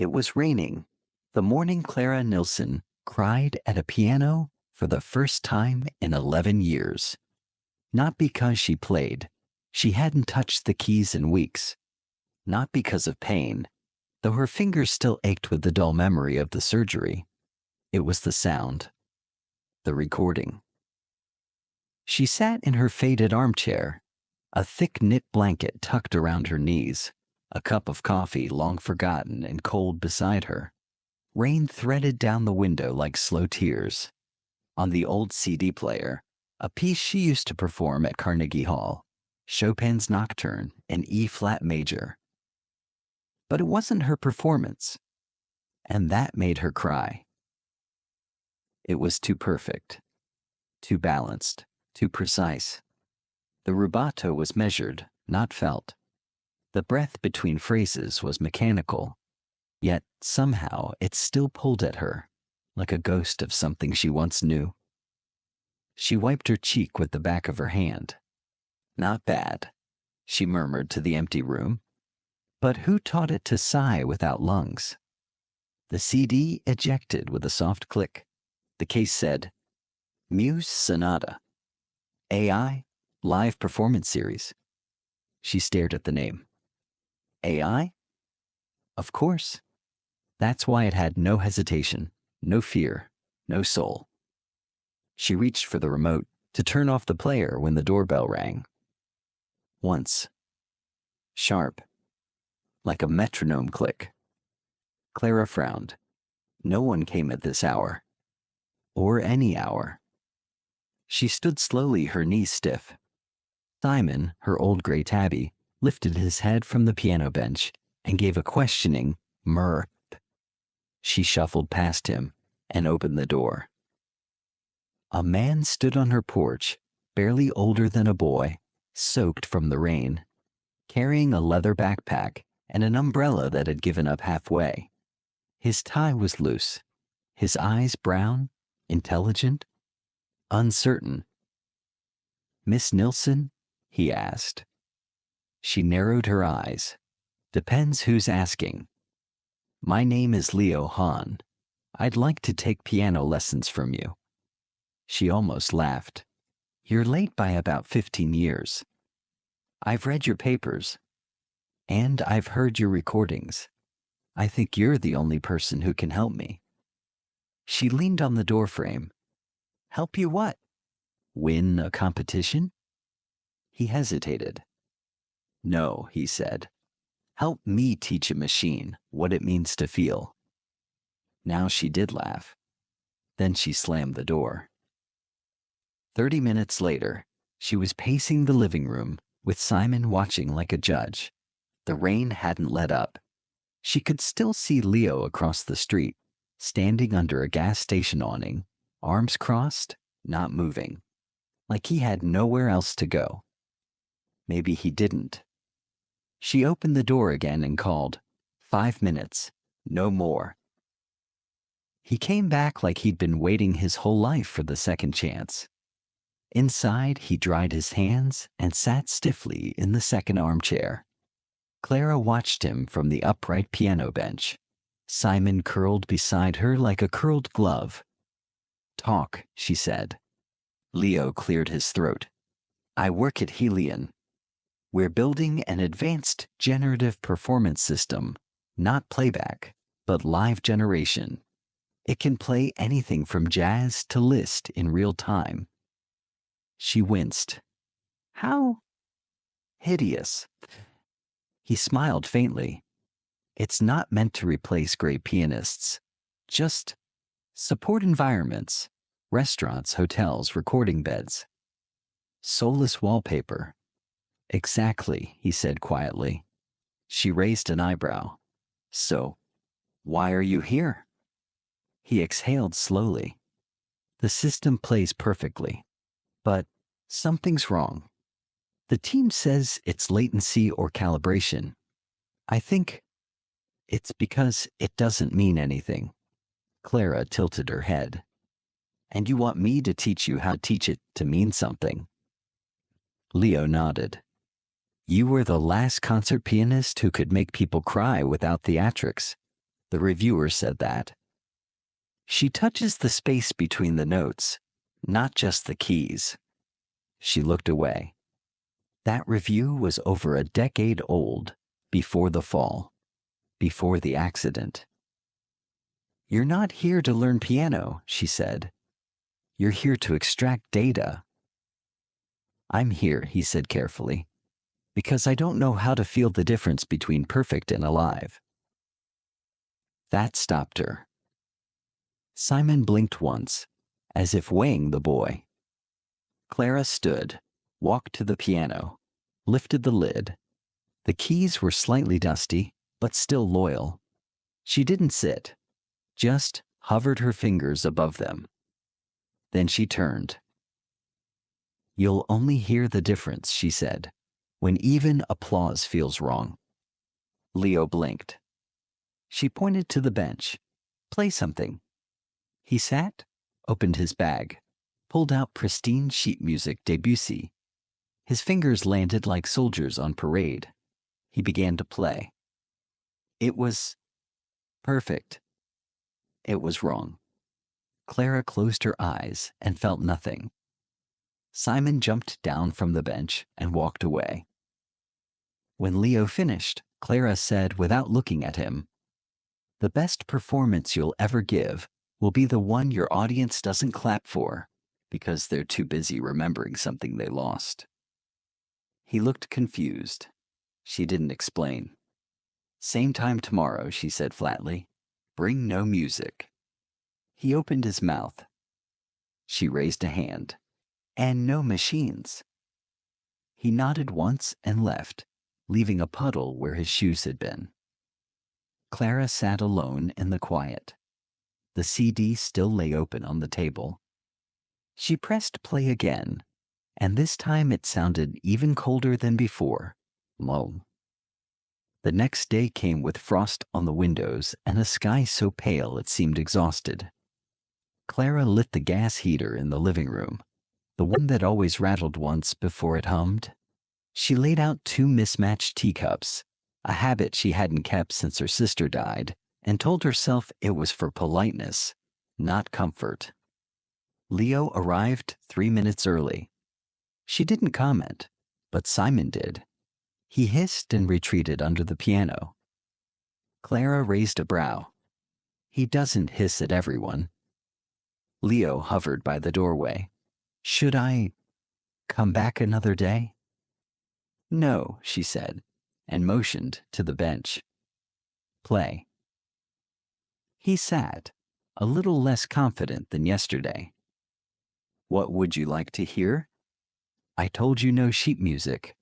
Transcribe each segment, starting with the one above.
It was raining. The morning Clara Nilsson cried at a piano for the first time in 11 years. Not because she played. She hadn't touched the keys in weeks. Not because of pain, though her fingers still ached with the dull memory of the surgery. It was the sound. The recording. She sat in her faded armchair, a thick knit blanket tucked around her knees, a cup of coffee long forgotten and cold beside her. Rain threaded down the window like slow tears. On the old CD player, a piece she used to perform at Carnegie Hall, Chopin's Nocturne in E-flat major. But it wasn't her performance, and that made her cry. It was too perfect, too balanced, too precise. The rubato was measured, not felt. The breath between phrases was mechanical, yet somehow it still pulled at her, like a ghost of something she once knew. She wiped her cheek with the back of her hand. Not bad, she murmured to the empty room. But who taught it to sigh without lungs? The CD ejected with a soft click. The case said, Muse Sonata. AI, live performance series. She stared at the name. AI? Of course. That's why it had no hesitation, no fear, no soul. She reached for the remote to turn off the player when the doorbell rang. Once. Sharp. Like a metronome click. Clara frowned. No one came at this hour. Or any hour. She stood slowly, her knees stiff. Simon, her old gray tabby, lifted his head from the piano bench and gave a questioning murr. She shuffled past him and opened the door. A man stood on her porch, barely older than a boy, soaked from the rain, carrying a leather backpack and an umbrella that had given up halfway. His tie was loose, his eyes brown, intelligent, uncertain. Miss Nilsson? He asked. She narrowed her eyes. Depends who's asking. My name is Leo Hahn. I'd like to take piano lessons from you. She almost laughed. You're late by about 15 years. I've read your papers, and I've heard your recordings. I think you're the only person who can help me. She leaned on the doorframe. Help you what? Win a competition? He hesitated. No, he said. Help me teach a machine what it means to feel. Now she did laugh. Then she slammed the door. 30 minutes later, she was pacing the living room with Simon watching like a judge. The rain hadn't let up. She could still see Leo across the street, standing under a gas station awning, arms crossed, not moving, like he had nowhere else to go. Maybe he didn't. She opened the door again and called, 5 minutes, no more. He came back like he'd been waiting his whole life for the second chance. Inside, he dried his hands and sat stiffly in the second armchair. Clara watched him from the upright piano bench. Simon curled beside her like a curled glove. Talk, she said. Leo cleared his throat. I work at Helion. We're building an advanced generative performance system, not playback, but live generation. It can play anything from jazz to Liszt in real time. She winced. How hideous. He smiled faintly. It's not meant to replace great pianists. Just support environments, restaurants, hotels, recording beds. Soulless wallpaper. Exactly, he said quietly. She raised an eyebrow. So, why are you here? He exhaled slowly. The system plays perfectly, but something's wrong. The team says it's latency or calibration. I think it's because it doesn't mean anything. Clara tilted her head. And you want me to teach you how to teach it to mean something? Leo nodded. You were the last concert pianist who could make people cry without theatrics. The reviewer said that. She touches the space between the notes, not just the keys. She looked away. That review was over a decade old, before the fall, before the accident. You're not here to learn piano, she said. You're here to extract data. I'm here, he said carefully, because I don't know how to feel the difference between perfect and alive. That stopped her. Simon blinked once, as if weighing the boy. Clara stood, walked to the piano, lifted the lid. The keys were slightly dusty, but still loyal. She didn't sit, just hovered her fingers above them. Then she turned. You'll only hear the difference, she said, when even applause feels wrong. Leo blinked. She pointed to the bench. Play something. He sat, opened his bag, pulled out pristine sheet music Debussy. His fingers landed like soldiers on parade. He began to play. It was perfect. It was wrong. Clara closed her eyes and felt nothing. Simon jumped down from the bench and walked away. When Leo finished, Clara said without looking at him, "The best performance you'll ever give will be the one your audience doesn't clap for because they're too busy remembering something they lost." He looked confused. She didn't explain. "Same time tomorrow," she said flatly. "Bring no music." He opened his mouth. She raised a hand. "And no machines." He nodded once and left, leaving a puddle where his shoes had been. Clara sat alone in the quiet. The CD still lay open on the table. She pressed play again, and this time it sounded even colder than before. Low. The next day came with frost on the windows and a sky so pale it seemed exhausted. Clara lit the gas heater in the living room, the one that always rattled once before it hummed. She laid out 2 mismatched teacups, a habit she hadn't kept since her sister died, and told herself it was for politeness, not comfort. Leo arrived 3 minutes early. She didn't comment, but Simon did. He hissed and retreated under the piano. Clara raised a brow. He doesn't hiss at everyone. Leo hovered by the doorway. "Should I come back another day?" "No," she said, and motioned to the bench. "Play." He sat, a little less confident than yesterday. "What would you like to hear?" "I told you no sheet music."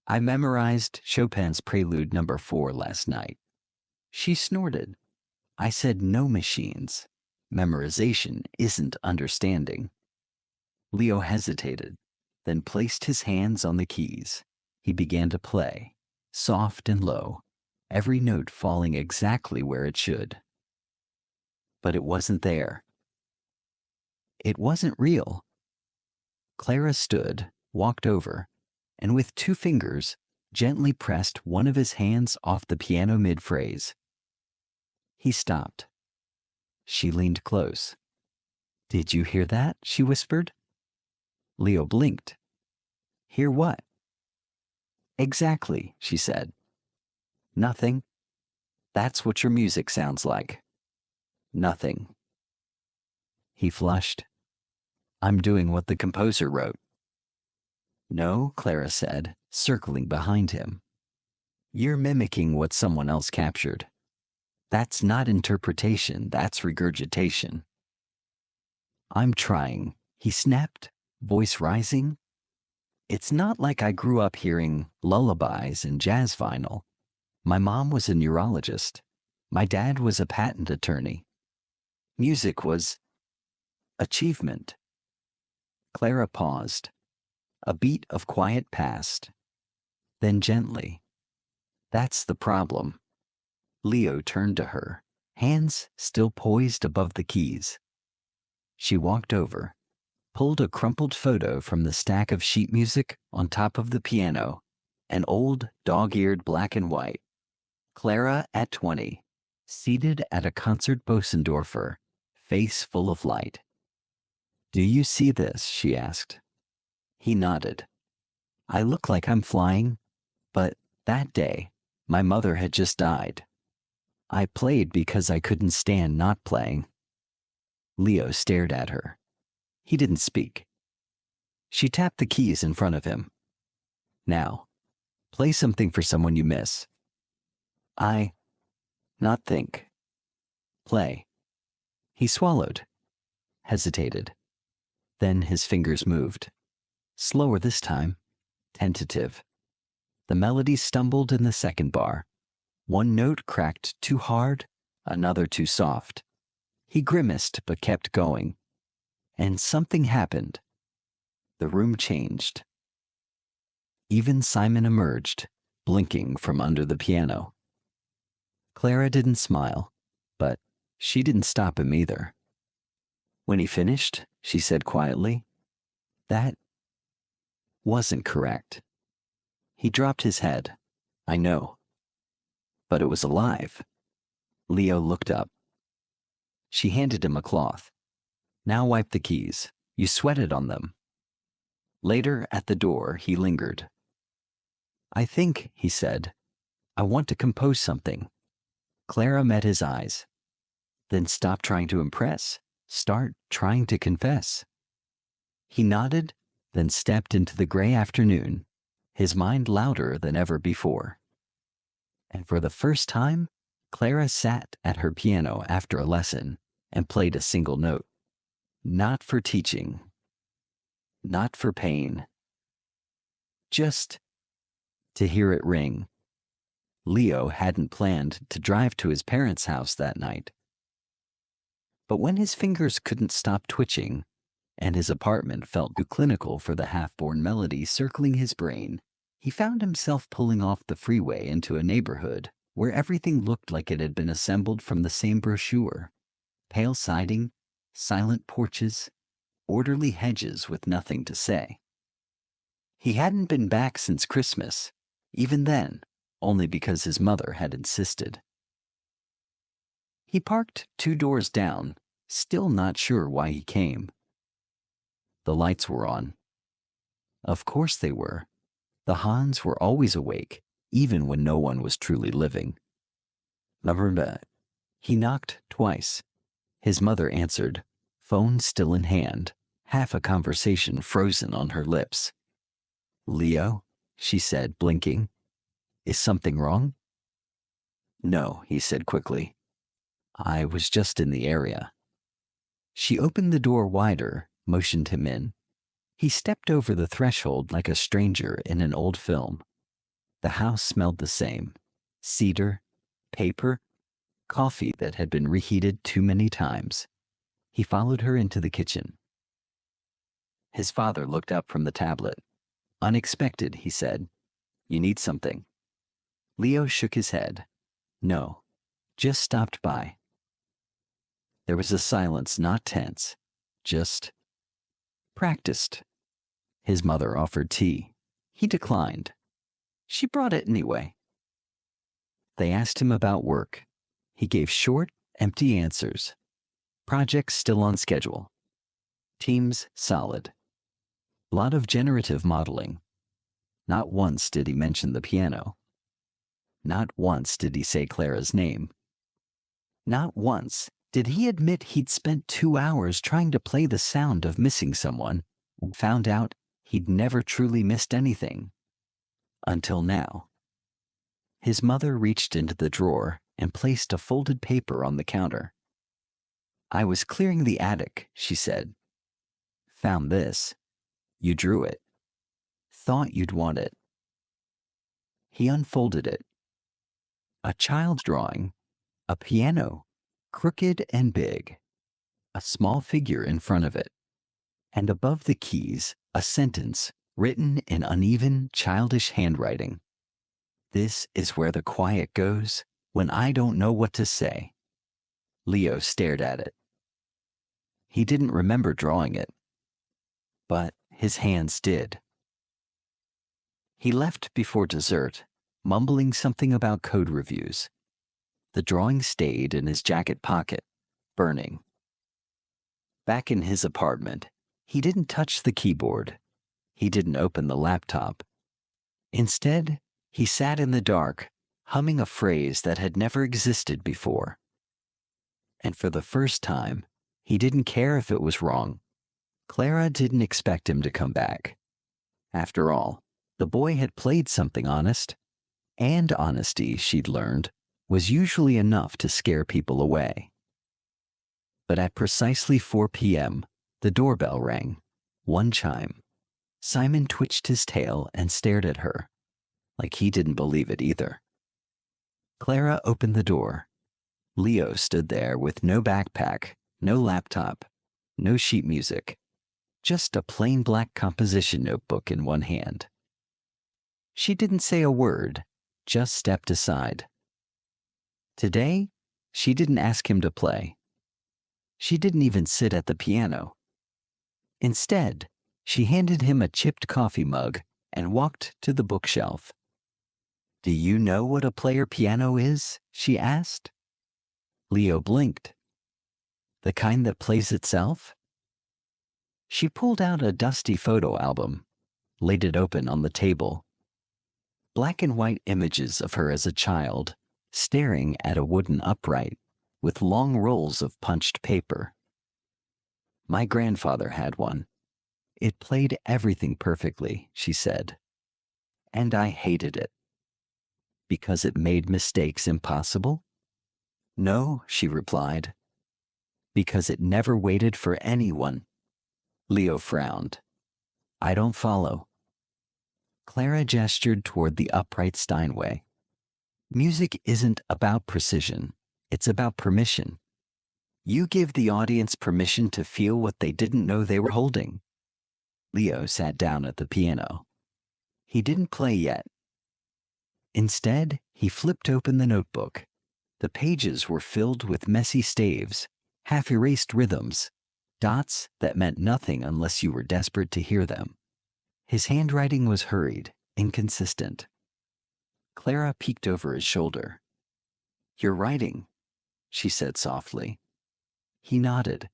"I memorized Chopin's Prelude No. 4 last night." She snorted. "I said no machines. Memorization isn't understanding." Leo hesitated, then placed his hands on the keys. He began to play, soft and low, every note falling exactly where it should. But it wasn't there. It wasn't real. Clara stood, walked over, and with 2 fingers, gently pressed one of his hands off the piano mid-phrase. He stopped. She leaned close. "Did you hear that?" she whispered. Leo blinked. "Hear what?" "Exactly," she said. "Nothing. That's what your music sounds like. Nothing." He flushed. "I'm doing what the composer wrote." "No," Clara said, circling behind him. "You're mimicking what someone else captured. That's not interpretation, that's regurgitation." "I'm trying," he snapped, voice rising. "It's not like I grew up hearing lullabies and jazz vinyl. My mom was a neurologist. My dad was a patent attorney. Music was achievement." Clara paused. A beat of quiet passed. Then gently, "That's the problem." Leo turned to her, hands still poised above the keys. She walked over, pulled a crumpled photo from the stack of sheet music on top of the piano, an old dog-eared black and white. Clara at 20, seated at a concert Bosendorfer, face full of light. "Do you see this?" she asked. He nodded. "I look like I'm flying, but that day, my mother had just died. I played because I couldn't stand not playing." Leo stared at her. He didn't speak. She tapped the keys in front of him. "Now, play something for someone you miss." Not think. Play." He swallowed, hesitated. Then his fingers moved. Slower this time, tentative. The melody stumbled in the second bar. One note cracked too hard, another too soft. He grimaced but kept going. And something happened. The room changed. Even Simon emerged, blinking from under the piano. Clara didn't smile, but she didn't stop him either. When he finished, she said quietly, "That wasn't correct." He dropped his head. "I know. But it was alive." Leo looked up. She handed him a cloth. "Now wipe the keys. You sweated on them." Later, at the door, he lingered. "I think," he said, "I want to compose something." Clara met his eyes. "Then stop trying to impress. Start trying to confess." He nodded, then stepped into the gray afternoon, his mind louder than ever before. And for the first time, Clara sat at her piano after a lesson and played a single note. Not for teaching, not for pain, just to hear it ring. Leo hadn't planned to drive to his parents' house that night. But when his fingers couldn't stop twitching, and his apartment felt too clinical for the half-born melody circling his brain, he found himself pulling off the freeway into a neighborhood where everything looked like it had been assembled from the same brochure. Pale siding, silent porches, orderly hedges with nothing to say. He hadn't been back since Christmas, even then, only because his mother had insisted. He parked 2 doors down, still not sure why he came. The lights were on. Of course they were. The Hans were always awake, even when no one was truly living. He knocked twice. His mother answered, phone still in hand, half a conversation frozen on her lips. "Leo," she said, blinking. "Is something wrong?" "No," he said quickly. "I was just in the area." She opened the door wider, motioned him in. He stepped over the threshold like a stranger in an old film. The house smelled the same. Cedar, paper, coffee that had been reheated too many times. He followed her into the kitchen. His father looked up from the tablet. "Unexpected," he said. "You need something?" Leo shook his head. "No, just stopped by." There was a silence, not tense, just practiced. His mother offered tea. He declined. She brought it anyway. They asked him about work. He gave short, empty answers. Projects still on schedule. Teams solid. Lot of generative modeling. Not once did he mention the piano. Not once did he say Clara's name. Not once did he admit he'd spent 2 hours trying to play the sound of missing someone, found out he'd never truly missed anything. Until now. His mother reached into the drawer and placed a folded paper on the counter. "I was clearing the attic," she said. "Found this. You drew it. Thought you'd want it." He unfolded it. A child's drawing. A piano, crooked and big. A small figure in front of it. And above the keys, a sentence written in uneven, childish handwriting. "This is where the quiet goes when I don't know what to say." Leo stared at it. He didn't remember drawing it, but his hands did. He left before dessert, mumbling something about code reviews. The drawing stayed in his jacket pocket, burning. Back in his apartment, he didn't touch the keyboard. He didn't open the laptop. Instead, he sat in the dark, humming a phrase that had never existed before. And for the first time, he didn't care if it was wrong. Clara didn't expect him to come back. After all, the boy had played something honest, and honesty, she'd learned, was usually enough to scare people away. But at precisely 4 p.m., the doorbell rang. One chime. Simon twitched his tail and stared at her, like he didn't believe it either. Clara opened the door. Leo stood there with no backpack, no laptop, no sheet music, just a plain black composition notebook in one hand. She didn't say a word, just stepped aside. Today, she didn't ask him to play. She didn't even sit at the piano. Instead, she handed him a chipped coffee mug and walked to the bookshelf. "Do you know what a player piano is?" she asked. Leo blinked. "The kind that plays itself?" She pulled out a dusty photo album, laid it open on the table. Black and white images of her as a child, staring at a wooden upright with long rolls of punched paper. "My grandfather had one. It played everything perfectly," she said. "And I hated it." "Because it made mistakes impossible?" "No," she replied. "Because it never waited for anyone." Leo frowned. "I don't follow." Clara gestured toward the upright Steinway. "Music isn't about precision. It's about permission. You give the audience permission to feel what they didn't know they were holding." Leo sat down at the piano. He didn't play yet. Instead, he flipped open the notebook. The pages were filled with messy staves, half-erased rhythms, dots that meant nothing unless you were desperate to hear them. His handwriting was hurried, inconsistent. Clara peeked over his shoulder. "You're writing," she said softly. He nodded.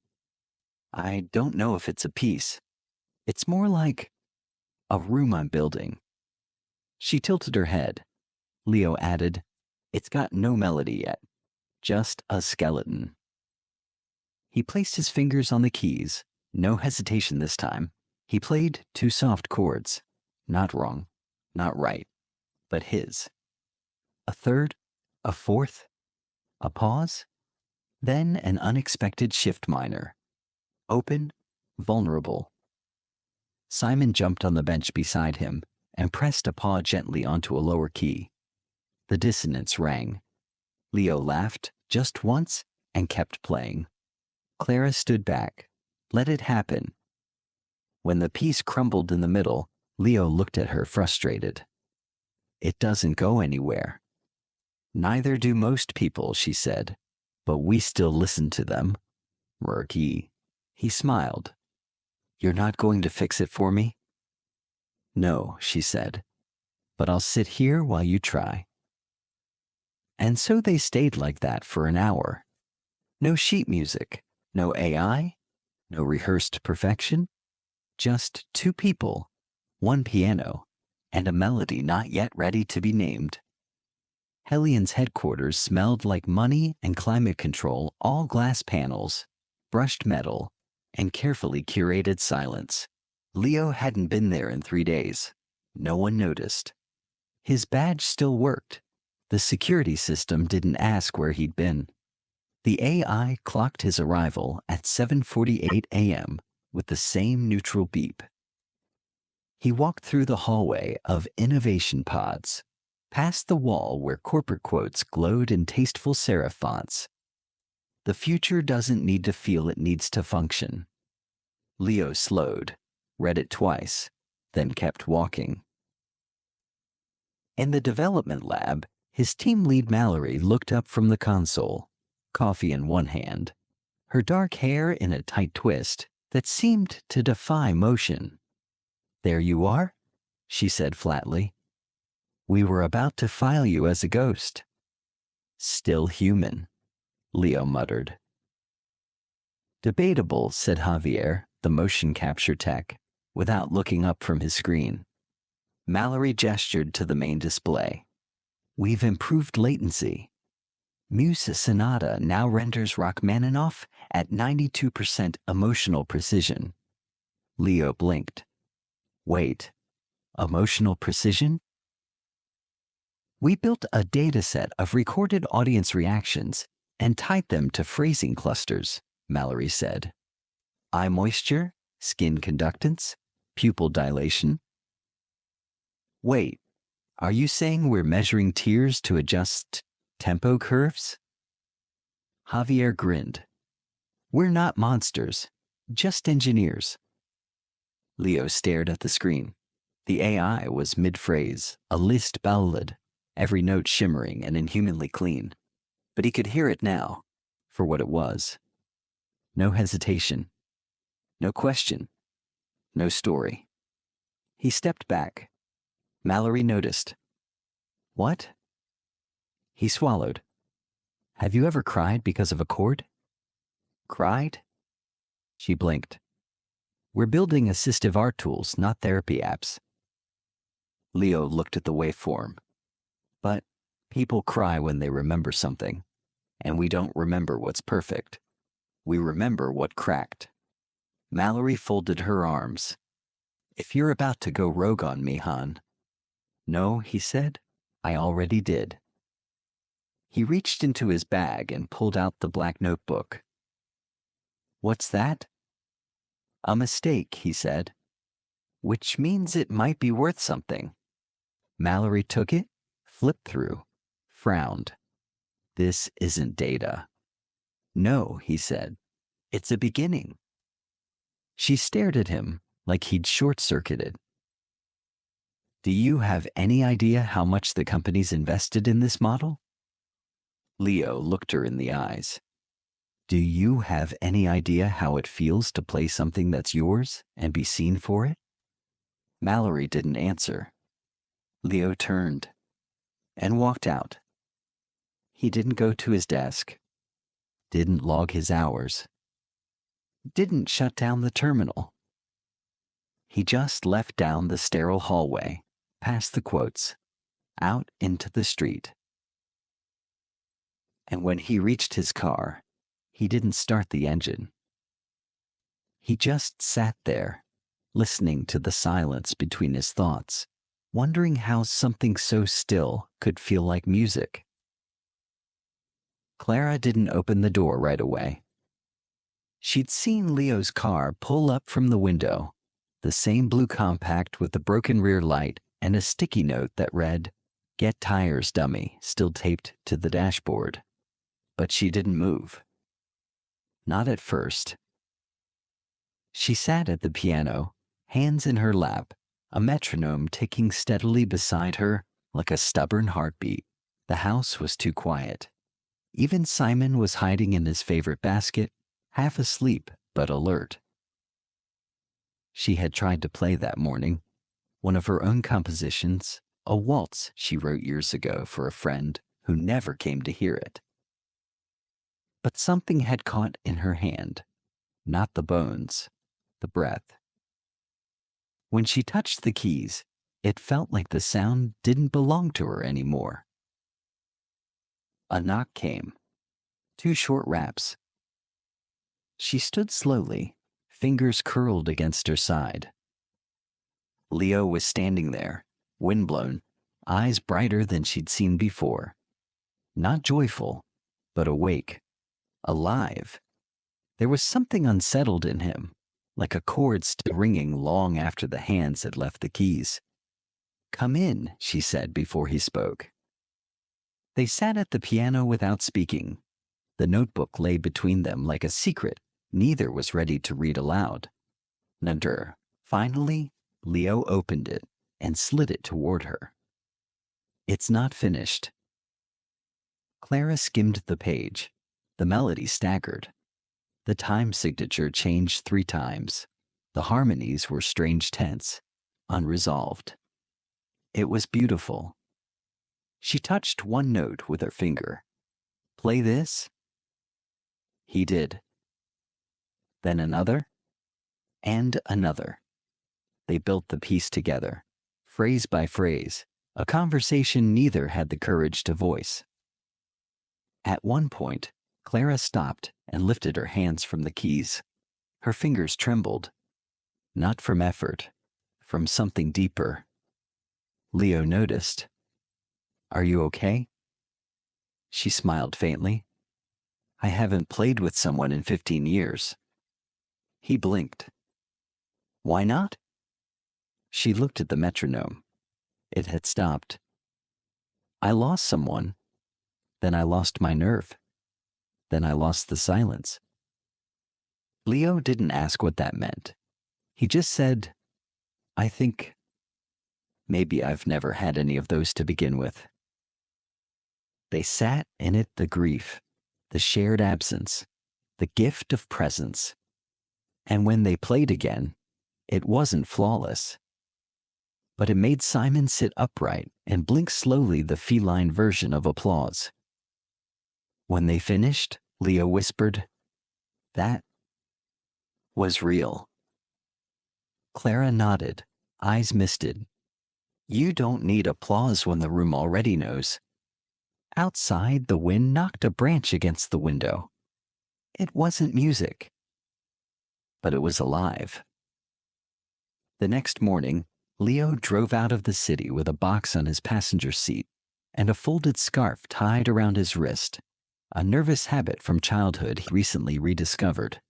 "I don't know if it's a piece. It's more like a room I'm building." She tilted her head. Leo added, "It's got no melody yet, just a skeleton." He placed his fingers on the keys, no hesitation this time. He played 2 soft chords, not wrong, not right, but his. A third, a fourth, a pause, then an unexpected shift minor. Open, vulnerable. Simon jumped on the bench beside him and pressed a paw gently onto a lower key. The dissonance rang. Leo laughed just once and kept playing. Clara stood back, let it happen. When the piece crumbled in the middle, Leo looked at her frustrated. "It doesn't go anywhere." "Neither do most people," she said, "but we still listen to them." Murky. He smiled. "You're not going to fix it for me?" "No," she said, "but I'll sit here while you try." And so they stayed like that for an hour. No sheet music, no AI, no rehearsed perfection. Just 2 people, 1 piano, and a melody not yet ready to be named. Hellion's headquarters smelled like money and climate control, all glass panels, brushed metal, and carefully curated silence. Leo hadn't been there in 3 days. No one noticed. His badge still worked. The security system didn't ask where he'd been. The AI clocked his arrival at 7:48 a.m. with the same neutral beep. He walked through the hallway of innovation pods, past the wall where corporate quotes glowed in tasteful serif fonts. The future doesn't need to feel it needs to function. Leo slowed, read it twice, then kept walking. In the development lab, his team lead Mallory looked up from the console, coffee in one hand, her dark hair in a tight twist that seemed to defy motion. "There you are," she said flatly. "We were about to file you as a ghost." Still human, Leo muttered. Debatable, said Javier, the motion capture tech, without looking up from his screen. Mallory gestured to the main display. We've improved latency. Muse Sonata now renders Rachmaninoff at 92% emotional precision. Leo blinked. Wait, emotional precision? We built a dataset of recorded audience reactions and tied them to phrasing clusters, Mallory said. Eye moisture, skin conductance, pupil dilation. Wait, are you saying we're measuring tears to adjust tempo curves? Javier grinned. We're not monsters, just engineers. Leo stared at the screen. The AI was mid-phrase, a Liszt ballad, every note shimmering and inhumanly clean. But he could hear it now, for what it was. No hesitation. No question. No story. He stepped back. Mallory noticed. What? He swallowed. Have you ever cried because of a chord? Cried? She blinked. We're building assistive art tools, not therapy apps. Leo looked at the waveform. But people cry when they remember something, and we don't remember what's perfect. We remember what cracked. Mallory folded her arms. If you're about to go rogue on me, Han. No, he said. I already did. He reached into his bag and pulled out the black notebook. What's that? A mistake, he said. Which means it might be worth something. Mallory took it, flipped through, frowned. This isn't data. No, he said. It's a beginning. She stared at him like he'd short-circuited. Do you have any idea how much the company's invested in this model? Leo looked her in the eyes. Do you have any idea how it feels to play something that's yours and be seen for it? Mallory didn't answer. Leo turned and walked out. He didn't go to his desk, didn't log his hours, didn't shut down the terminal. He just left down the sterile hallway, past the quotes, out into the street. And when he reached his car, he didn't start the engine. He just sat there, listening to the silence between his thoughts, wondering how something so still could feel like music. Clara didn't open the door right away. She'd seen Leo's car pull up from the window, the same blue compact with the broken rear light and a sticky note that read, "Get tires, dummy," still taped to the dashboard. But she didn't move. Not at first. She sat at the piano, hands in her lap, a metronome ticking steadily beside her like a stubborn heartbeat. The house was too quiet. Even Simon was hiding in his favorite basket, half asleep but alert. She had tried to play that morning, one of her own compositions, a waltz she wrote years ago for a friend who never came to hear it. But something had caught in her hand, not the bones, the breath. When she touched the keys, it felt like the sound didn't belong to her anymore. A knock came. 2 short raps. She stood slowly, fingers curled against her side. Leo was standing there, windblown, eyes brighter than she'd seen before. Not joyful, but awake, alive. There was something unsettled in him, like a chord still ringing long after the hands had left the keys. "Come in," she said before he spoke. They sat at the piano without speaking. The notebook lay between them like a secret neither was ready to read aloud. Nader. Finally, Leo opened it and slid it toward her. It's not finished. Clara skimmed the page. The melody staggered. The time signature changed 3 times. The harmonies were strange tense, unresolved. It was beautiful. She touched one note with her finger, Play this? He did. Then another, and another. They built the piece together, phrase by phrase, a conversation neither had the courage to voice. At one point, Clara stopped and lifted her hands from the keys. Her fingers trembled, not from effort, from something deeper. Leo noticed. Are you okay? She smiled faintly. I haven't played with someone in 15 years. He blinked. Why not? She looked at the metronome. It had stopped. I lost someone. Then I lost my nerve. Then I lost the silence. Leo didn't ask what that meant. He just said, I think maybe I've never had any of those to begin with. They sat in it, the grief, the shared absence, the gift of presence. And when they played again, it wasn't flawless. But it made Simon sit upright and blink slowly, the feline version of applause. When they finished, Leo whispered, That was real. Clara nodded, eyes misted. You don't need applause when the room already knows. Outside, the wind knocked a branch against the window. It wasn't music, but it was alive. The next morning, Leo drove out of the city with a box on his passenger seat and a folded scarf tied around his wrist, a nervous habit from childhood he recently rediscovered.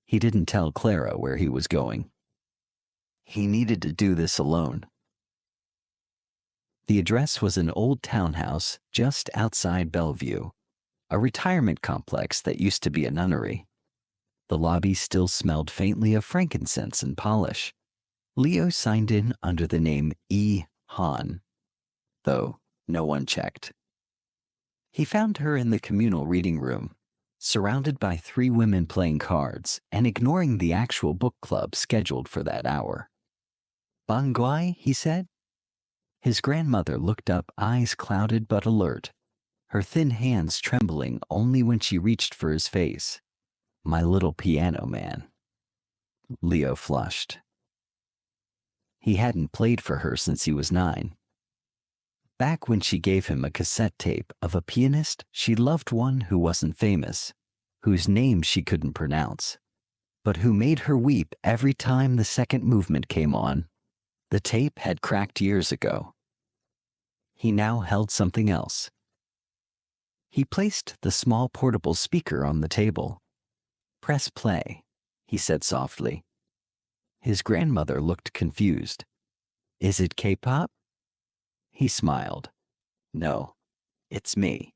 He didn't tell Clara where he was going. He needed to do this alone. The address was an old townhouse just outside Bellevue, a retirement complex that used to be a nunnery. The lobby still smelled faintly of frankincense and polish. Leo signed in under the name E. Hahn, though no one checked. He found her in the communal reading room, surrounded by 3 women playing cards and ignoring the actual book club scheduled for that hour. Bangui, he said. His grandmother looked up, eyes clouded but alert, her thin hands trembling only when she reached for his face. My little piano man. Leo flushed. He hadn't played for her since he was 9. Back when she gave him a cassette tape of a pianist she loved, one who wasn't famous, whose name she couldn't pronounce, but who made her weep every time the second movement came on. The tape had cracked years ago. He now held something else. He placed the small portable speaker on the table. Press play, he said softly. His grandmother looked confused. Is it K-pop? He smiled. No, it's me.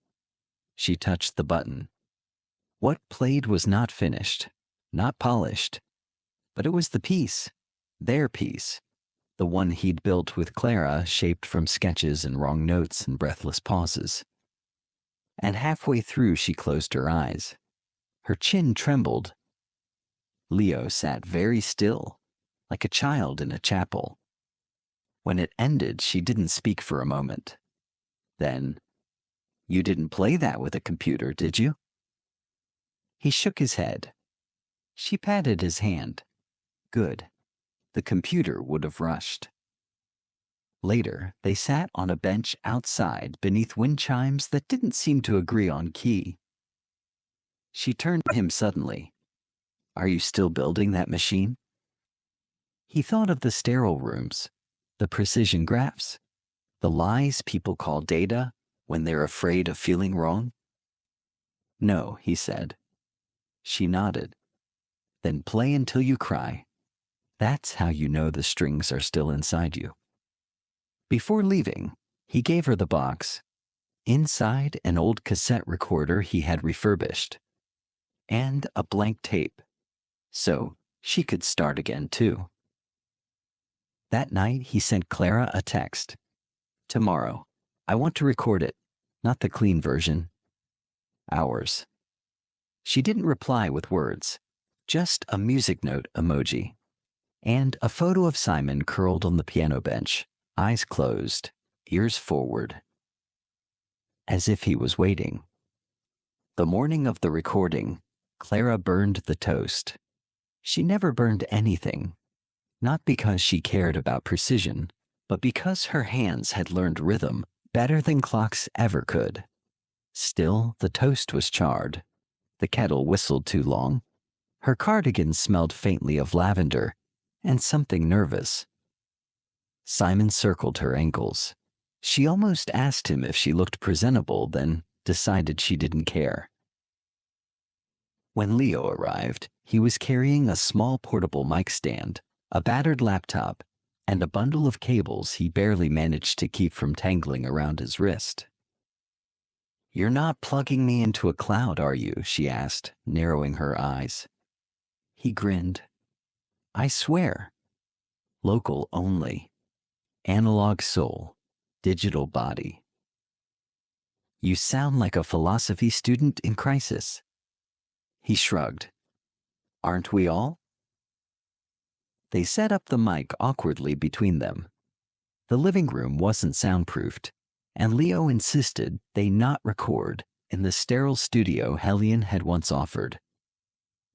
She touched the button. What played was not finished, not polished, but it was the piece, their piece, the one he'd built with Clara, shaped from sketches and wrong notes and breathless pauses. And halfway through she closed her eyes. Her chin trembled. Leo sat very still, like a child in a chapel. When it ended, she didn't speak for a moment. Then, you didn't play that with a computer, did you? He shook his head. She patted his hand. Good. The computer would have rushed. Later, they sat on a bench outside beneath wind chimes that didn't seem to agree on key. She turned to him suddenly. Are you still building that machine? He thought of the sterile rooms, the precision graphs, the lies people call data when they're afraid of feeling wrong. No, he said. She nodded. Then play until you cry. That's how you know the strings are still inside you. Before leaving, he gave her the box. Inside, an old cassette recorder he had refurbished, and a blank tape, so she could start again too. That night, he sent Clara a text. Tomorrow, I want to record it, not the clean version. Ours. She didn't reply with words, just a music note emoji, and a photo of Simon curled on the piano bench, eyes closed, ears forward, as if he was waiting. The morning of the recording, Clara burned the toast. She never burned anything, not because she cared about precision, but because her hands had learned rhythm better than clocks ever could. Still, the toast was charred. The kettle whistled too long. Her cardigan smelled faintly of lavender and something nervous. Simon circled her ankles. She almost asked him if she looked presentable, then decided she didn't care. When Leo arrived, he was carrying a small portable mic stand, a battered laptop, and a bundle of cables he barely managed to keep from tangling around his wrist. "You're not plugging me into a cloud, are you?" she asked, narrowing her eyes. He grinned. "I swear. Local only. Analog soul. Digital body." "You sound like a philosophy student in crisis." He shrugged. "Aren't we all?" They set up the mic awkwardly between them. The living room wasn't soundproofed, and Leo insisted they not record in the sterile studio Hellion had once offered.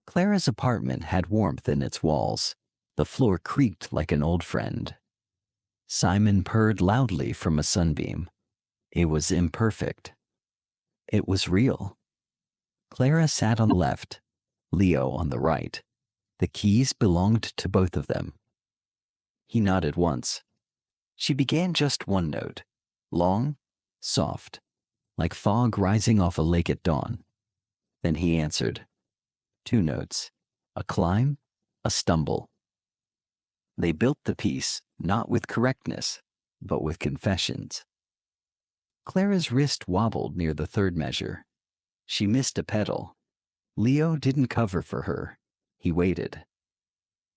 Clara's apartment had warmth in its walls. The floor creaked like an old friend. Simon purred loudly from a sunbeam. It was imperfect. It was real. Clara sat on the left, Leo on the right. The keys belonged to both of them. He nodded once. She began just one note, long, soft, like fog rising off a lake at dawn. Then he answered. 2 notes, a climb, a stumble. They built the piece, not with correctness, but with confessions. Clara's wrist wobbled near the third measure. She missed a pedal. Leo didn't cover for her. He waited.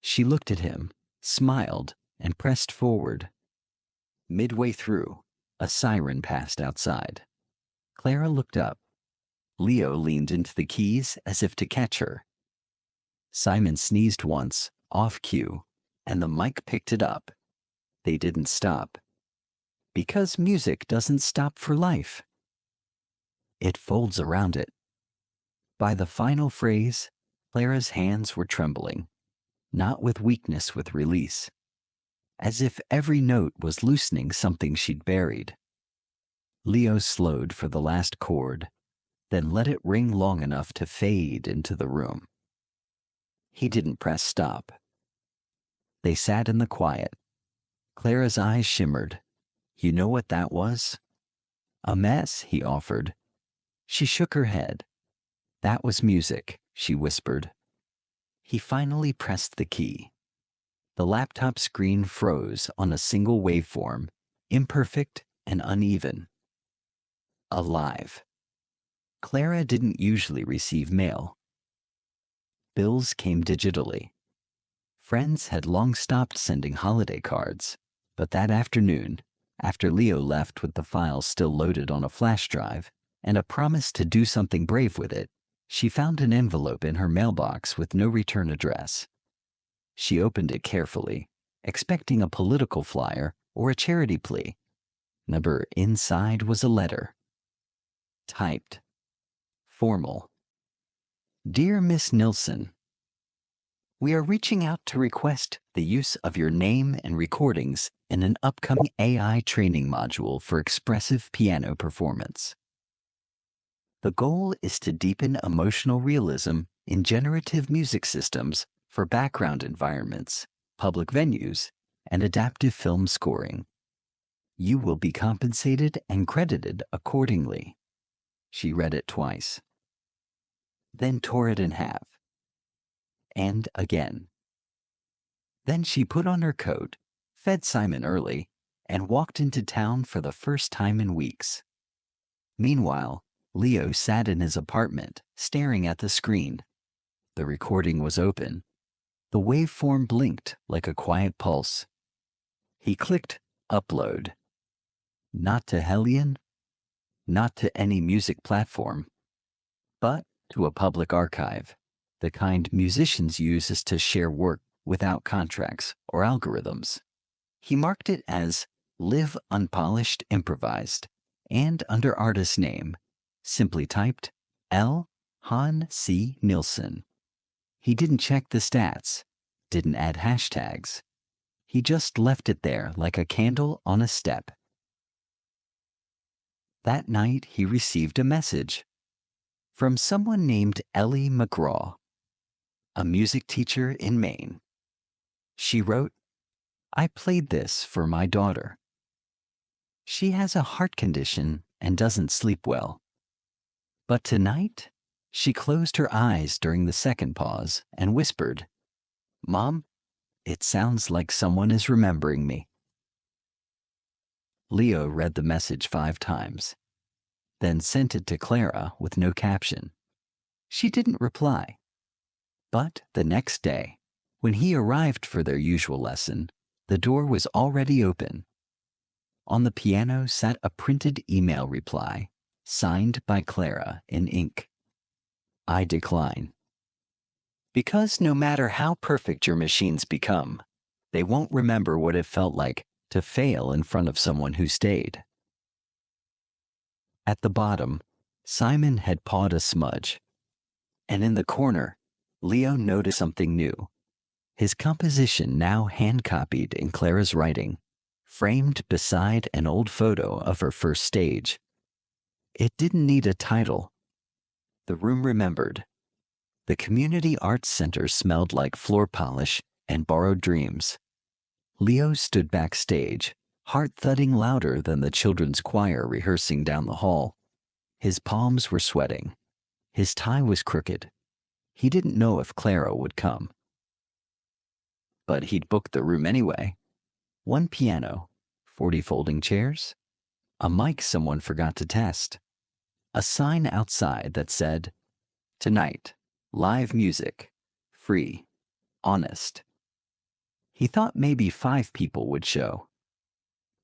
She looked at him, smiled, and pressed forward. Midway through, a siren passed outside. Clara looked up. Leo leaned into the keys as if to catch her. Simon sneezed once, off cue, and the mic picked it up. They didn't stop. Because music doesn't stop for life. It folds around it. By the final phrase, Clara's hands were trembling, not with weakness, with release, as if every note was loosening something she'd buried. Leo slowed for the last chord, then let it ring long enough to fade into the room. He didn't press stop. They sat in the quiet. Clara's eyes shimmered. "You know what that was?" "A mess," he offered. She shook her head. "That was music," she whispered. He finally pressed the key. The laptop screen froze on a single waveform, imperfect and uneven. Alive. Clara didn't usually receive mail. Bills came digitally. Friends had long stopped sending holiday cards, but that afternoon, after Leo left with the files still loaded on a flash drive and a promise to do something brave with it, she found an envelope in her mailbox with no return address. She opened it carefully, expecting a political flyer or a charity plea. Number inside was a letter. Typed. Formal. "Dear Miss Nilsson, we are reaching out to request the use of your name and recordings in an upcoming AI training module for expressive piano performance. The goal is to deepen emotional realism in generative music systems for background environments, public venues, and adaptive film scoring. You will be compensated and credited accordingly." She read it twice, then tore it in half, and again. Then she put on her coat, fed Simon early, and walked into town for the first time in weeks. Meanwhile, Leo sat in his apartment, staring at the screen. The recording was open. The waveform blinked like a quiet pulse. He clicked upload. Not to Hellion, not to any music platform, but to a public archive, the kind musicians use to share work without contracts or algorithms. He marked it as Live Unpolished Improvised, and under artist name, simply typed L. Han C. Nilsson. He didn't check the stats, didn't add hashtags. He just left it there like a candle on a step. That night, he received a message from someone named Ellie McGraw, a music teacher in Maine. She wrote, "I played this for my daughter. She has a heart condition and doesn't sleep well. But tonight, she closed her eyes during the second pause and whispered, 'Mom, it sounds like someone is remembering me.'" Leo read the message 5 times, then sent it to Clara with no caption. She didn't reply. But the next day, when he arrived for their usual lesson, the door was already open. On the piano sat a printed email reply, signed by Clara in ink. "I decline." Because no matter how perfect your machines become, they won't remember what it felt like to fail in front of someone who stayed. At the bottom, Simon had pawed a smudge. And in the corner, Leo noticed something new. His composition now hand-copied in Clara's writing, framed beside an old photo of her first stage. It didn't need a title. The room remembered. The Community Arts Center smelled like floor polish and borrowed dreams. Leo stood backstage, heart thudding louder than the children's choir rehearsing down the hall. His palms were sweating. His tie was crooked. He didn't know if Clara would come. But he'd booked the room anyway. 1 piano, 40 folding chairs, a mic someone forgot to test, a sign outside that said, "Tonight, live music, free, honest." He thought maybe 5 people would show.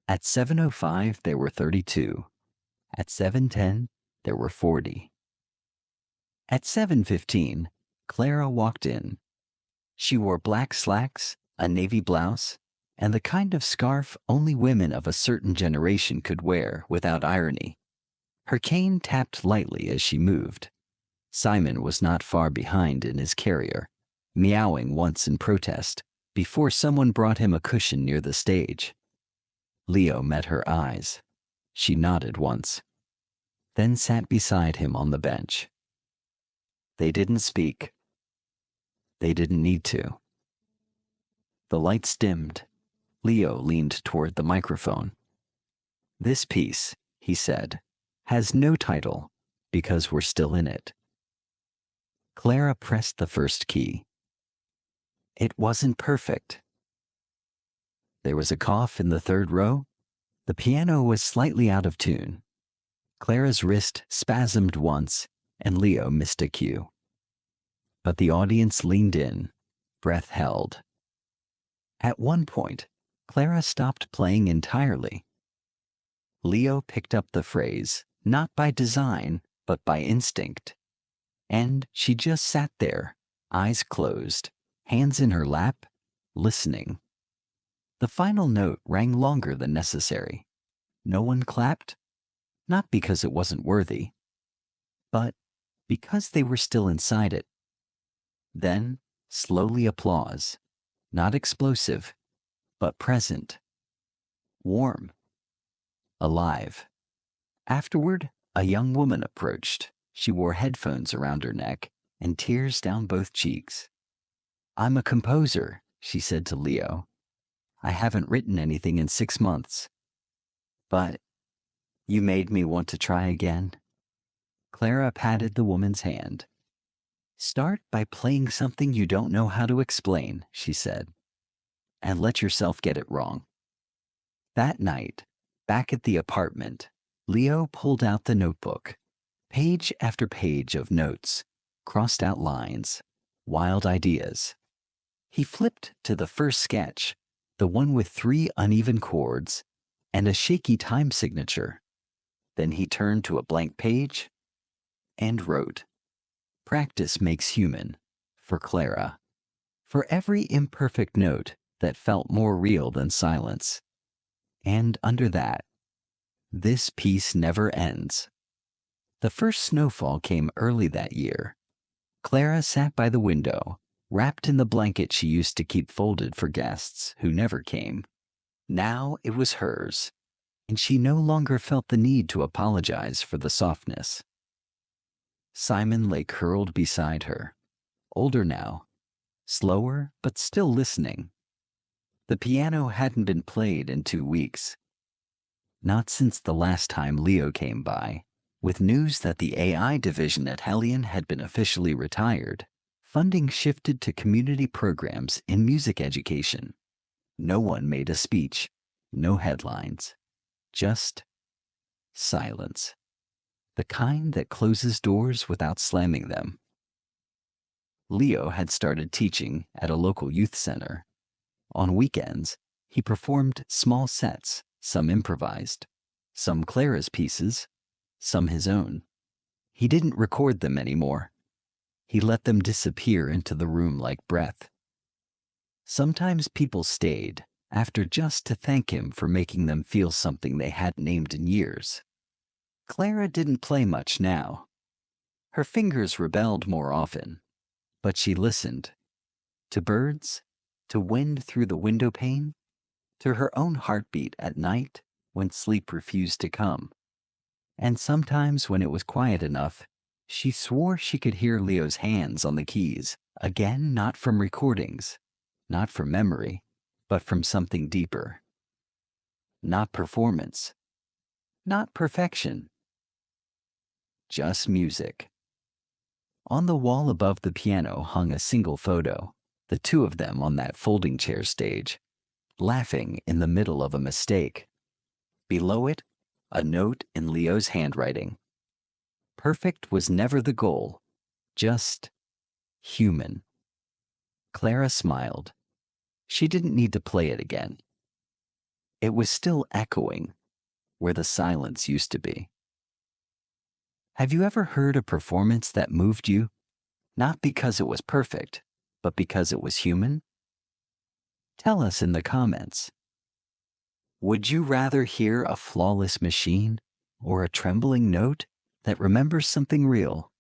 At 7:05, there were 32. At 7:10, there were 40. At 7:15, Clara walked in. She wore black slacks, a navy blouse, and the kind of scarf only women of a certain generation could wear without irony. Her cane tapped lightly as she moved. Simon was not far behind in his carrier, meowing once in protest before someone brought him a cushion near the stage. Leo met her eyes. She nodded once, then sat beside him on the bench. They didn't speak. They didn't need to. The lights dimmed. Leo leaned toward the microphone. "This piece," he said, "has no title because we're still in it." Clara pressed the first key. It wasn't perfect. There was a cough in the third row. The piano was slightly out of tune. Clara's wrist spasmed once, and Leo missed a cue. But the audience leaned in, breath held. At one point, Clara stopped playing entirely. Leo picked up the phrase, not by design, but by instinct. And she just sat there, eyes closed, hands in her lap, listening. The final note rang longer than necessary. No one clapped, not because it wasn't worthy, but because they were still inside it. Then, slowly applause, not explosive, but present, warm, alive. Afterward, a young woman approached. She wore headphones around her neck and tears down both cheeks. "I'm a composer," she said to Leo. "I haven't written anything in 6 months. But you made me want to try again." Clara patted the woman's hand. "Start by playing something you don't know how to explain," she said, "and let yourself get it wrong." That night, back at the apartment, Leo pulled out the notebook. Page after page of notes, crossed out lines, wild ideas. He flipped to the first sketch, the one with 3 uneven chords and a shaky time signature. Then he turned to a blank page and wrote, "Practice makes human," for Clara. For every imperfect note that felt more real than silence. And under that, "This piece never ends." The first snowfall came early that year. Clara sat by the window, wrapped in the blanket she used to keep folded for guests who never came. Now it was hers, and she no longer felt the need to apologize for the softness. Simon lay curled beside her, older now, slower but still listening. The piano hadn't been played in 2 weeks. Not since the last time Leo came by. With news that the AI division at Hellion had been officially retired, funding shifted to community programs in music education. No one made a speech, no headlines, just silence. The kind that closes doors without slamming them. Leo had started teaching at a local youth center. On weekends, he performed small sets, some improvised, some Clara's pieces, some his own. He didn't record them anymore. He let them disappear into the room like breath. Sometimes people stayed after just to thank him for making them feel something they hadn't named in years. Clara didn't play much now. Her fingers rebelled more often, but she listened. To birds, to wind through the window pane, to her own heartbeat at night when sleep refused to come. And sometimes when it was quiet enough, she swore she could hear Leo's hands on the keys, again not from recordings, not from memory, but from something deeper. Not performance, not perfection, just music. On the wall above the piano hung a single photo, the two of them on that folding chair stage, laughing in the middle of a mistake. Below it, a note in Leo's handwriting. Perfect was never the goal, just human. Clara smiled. She didn't need to play it again. It was still echoing where the silence used to be. Have you ever heard a performance that moved you? Not because it was perfect, but because it was human? Tell us in the comments. Would you rather hear a flawless machine or a trembling note that remembers something real?